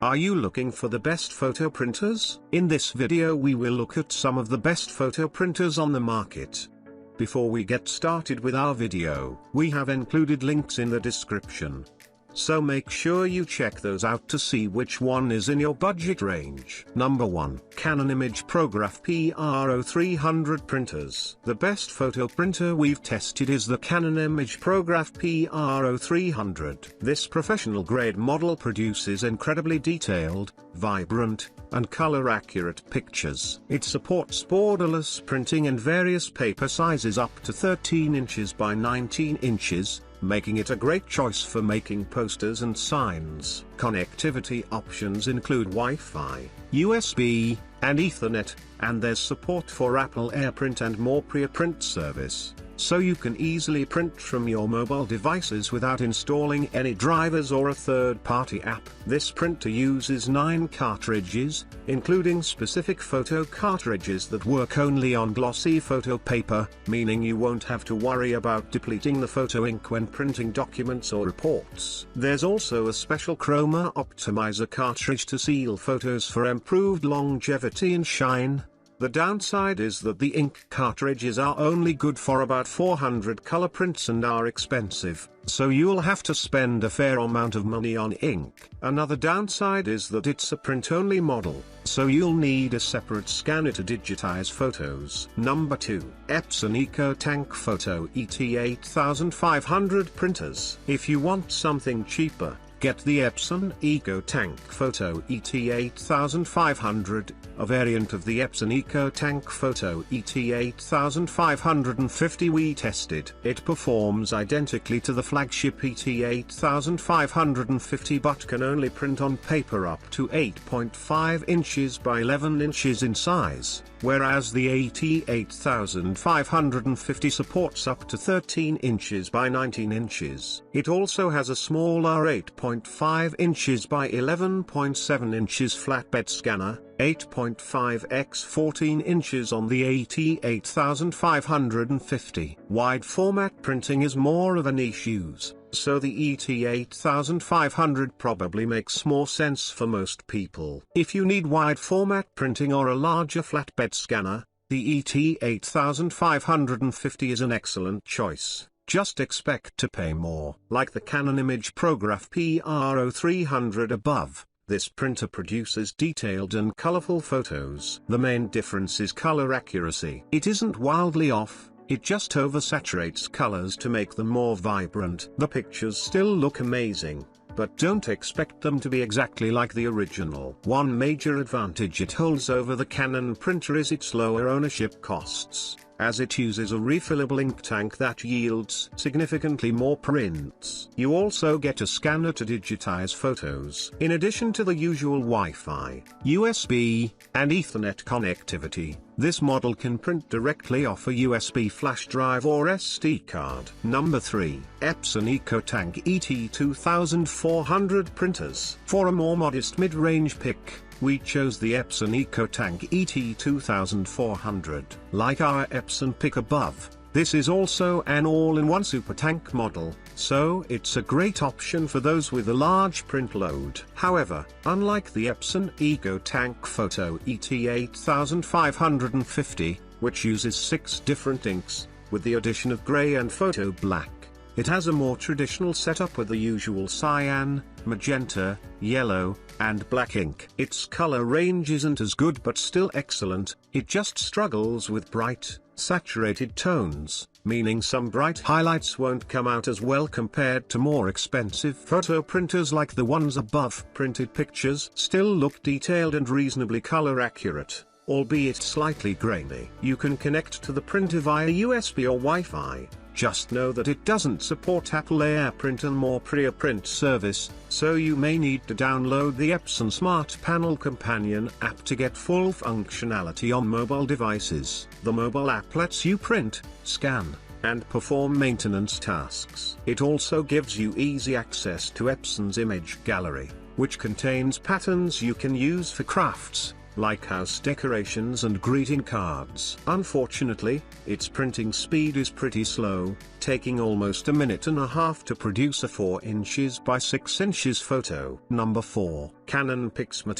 Are you looking for the best photo printers? In this video we will look at some of the best photo printers on the market. Before we get started with our video, we have included links in the description. So make sure you check those out to see which one is in your budget range. Number 1. Canon ImagePrograph PR0300 Printers. The best photo printer we've tested is the Canon ImagePrograph PR0300. This professional grade model produces incredibly detailed, vibrant, and color-accurate pictures. It supports borderless printing in various paper sizes up to 13 inches by 19 inches, making it a great choice for making posters and signs. Connectivity options include Wi-Fi, USB, and Ethernet, and there's support for Apple AirPrint and more pre-print service, so you can easily print from your mobile devices without installing any drivers or a third-party app. This printer uses 9 cartridges, including specific photo cartridges that work only on glossy photo paper, meaning you won't have to worry about depleting the photo ink when printing documents or reports. There's also a special chroma optimizer cartridge to seal photos for improved longevity and shine. The downside is that the ink cartridges are only good for about 400 color prints and are expensive, so you'll have to spend a fair amount of money on ink. Another downside is that it's a print-only model, so you'll need a separate scanner to digitize photos. Number 2. Epson EcoTank Photo ET8500 Printers. If you want something cheaper, get the Epson EcoTank Photo ET8500, a variant of the Epson EcoTank Photo ET8550 we tested. It performs identically to the flagship ET8550 but can only print on paper up to 8.5 inches by 11 inches in size, whereas the ET8550 supports up to 13 inches by 19 inches. It also has a smaller 8.5 inches by 11.7 inches flatbed scanner, 8.5 x 14 inches on the ET8550. Wide format printing is more of a niche use, so the ET8500 probably makes more sense for most people. If you need wide format printing or a larger flatbed scanner, the ET8550 is an excellent choice. Just expect to pay more. Like the Canon ImagePrograph PR0300 above, this printer produces detailed and colorful photos. The main difference is color accuracy. It isn't wildly off, it just oversaturates colors to make them more vibrant. The pictures still look amazing, but don't expect them to be exactly like the original. One major advantage it holds over the Canon printer is its lower ownership costs, as it uses a refillable ink tank that yields significantly more prints. You also get a scanner to digitize photos. In addition to the usual Wi-Fi, USB, and Ethernet connectivity, this model can print directly off a USB flash drive or SD card. Number 3. Epson EcoTank ET2400 Printers. For a more modest mid-range pick, we chose the Epson EcoTank ET2400. Like our Epson pick above, this is also an all-in-one super tank model, so it's a great option for those with a large print load. However, unlike the Epson EcoTank Photo ET8550, which uses 6 different inks, with the addition of gray and photo black, it has a more traditional setup with the usual cyan, magenta, yellow, and black ink. Its color range isn't as good but still excellent, it just struggles with bright, saturated tones, meaning some bright highlights won't come out as well compared to more expensive photo printers like the ones above. Printed pictures still look detailed and reasonably color accurate, albeit slightly grainy. You can connect to the printer via USB or Wi-Fi. Just know that it doesn't support Apple AirPrint and more pre-print service, so you may need to download the Epson Smart Panel Companion app to get full functionality on mobile devices. The mobile app lets you print, scan, and perform maintenance tasks. It also gives you easy access to Epson's image gallery, which contains patterns you can use for crafts, like house decorations and greeting cards. Unfortunately, its printing speed is pretty slow, taking almost a minute and a half to produce a 4 inches by 6 inches photo. Number 4. Canon PIXMA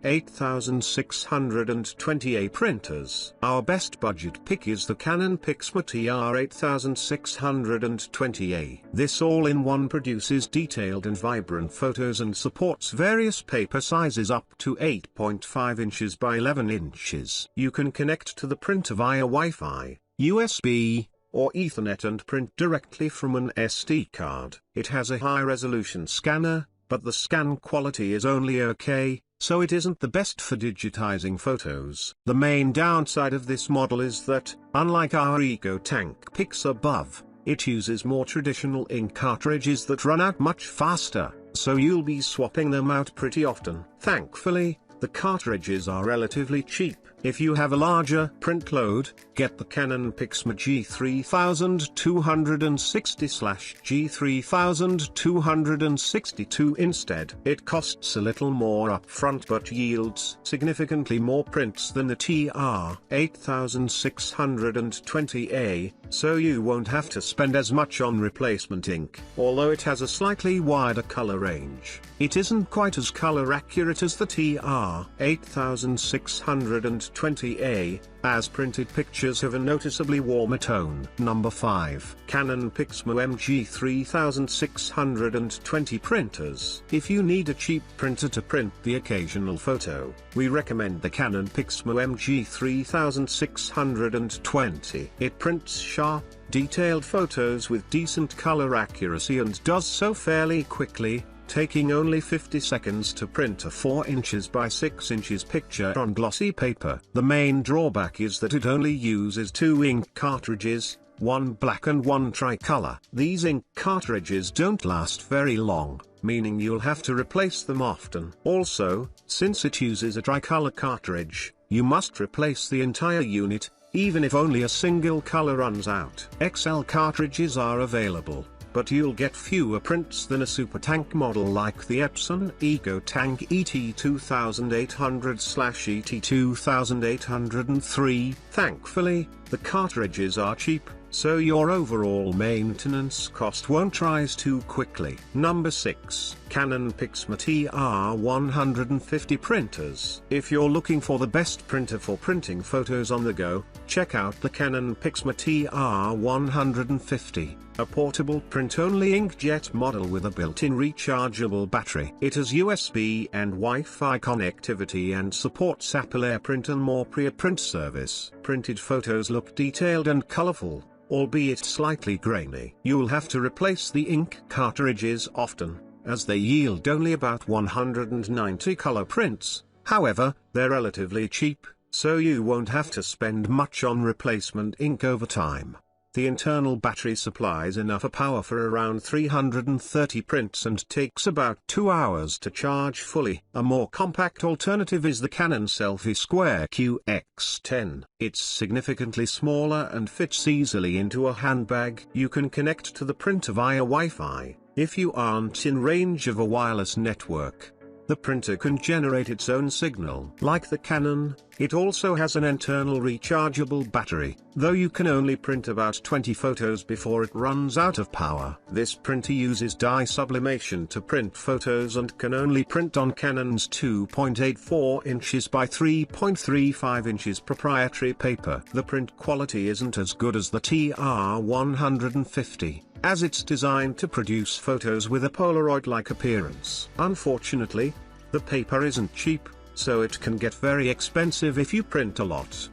TR8620A printers. Our best budget pick is the Canon PIXMA TR8620A. This all-in-one produces detailed and vibrant photos and supports various paper sizes up to 8.5 inches by 11 inches. You can connect to the printer via Wi-Fi, USB, or Ethernet and print directly from an SD card. It has a high-resolution scanner, but the scan quality is only okay, so it isn't the best for digitizing photos. The main downside of this model is that, unlike our EcoTank pics above, it uses more traditional ink cartridges that run out much faster, so you'll be swapping them out pretty often. Thankfully, the cartridges are relatively cheap. If you have a larger print load, get the Canon PIXMA G3260/G3262 instead. It costs a little more upfront but yields significantly more prints than the TR8620A, so you won't have to spend as much on replacement ink. Although it has a slightly wider color range, it isn't quite as color accurate as the TR8620A, as printed pictures have a noticeably warmer tone. Number 5. Canon PIXMA MG3620 printers. If you need a cheap printer to print the occasional photo, we recommend the Canon PIXMA MG3620. It prints sharp, detailed photos with decent color accuracy and does so fairly quickly, taking only 50 seconds to print a 4 inches by 6 inches picture on glossy paper. The main drawback is that it only uses 2 ink cartridges, one black and one tricolor. These ink cartridges don't last very long, meaning you'll have to replace them often. Also, since it uses a tricolor cartridge, you must replace the entire unit, even if only a single color runs out. XL cartridges are available, but you'll get fewer prints than a supertank model like the Epson EcoTank ET2800/ET2803. Thankfully, the cartridges are cheap, so your overall maintenance cost won't rise too quickly. Number 6. Canon PIXMA TR150 printers. If you're looking for the best printer for printing photos on the go, check out the Canon PIXMA TR150, a portable print-only inkjet model with a built-in rechargeable battery. It has USB and Wi-Fi connectivity and supports Apple AirPrint and more pre-print service. Printed photos look detailed and colorful, albeit slightly grainy. You'll have to replace the ink cartridges often, as they yield only about 190 color prints. However, they're relatively cheap, so you won't have to spend much on replacement ink over time. The internal battery supplies enough power for around 330 prints and takes about 2 hours to charge fully. A more compact alternative is the Canon Selfie Square QX10. It's significantly smaller and fits easily into a handbag. You can connect to the printer via Wi-Fi. If you aren't in range of a wireless network, the printer can generate its own signal. Like the Canon, it also has an internal rechargeable battery, though you can only print about 20 photos before it runs out of power. This printer uses dye sublimation to print photos and can only print on Canon's 2.84 inches by 3.35 inches proprietary paper. The print quality isn't as good as the TR150, as it's designed to produce photos with a Polaroid-like appearance. Unfortunately, the paper isn't cheap, so it can get very expensive if you print a lot.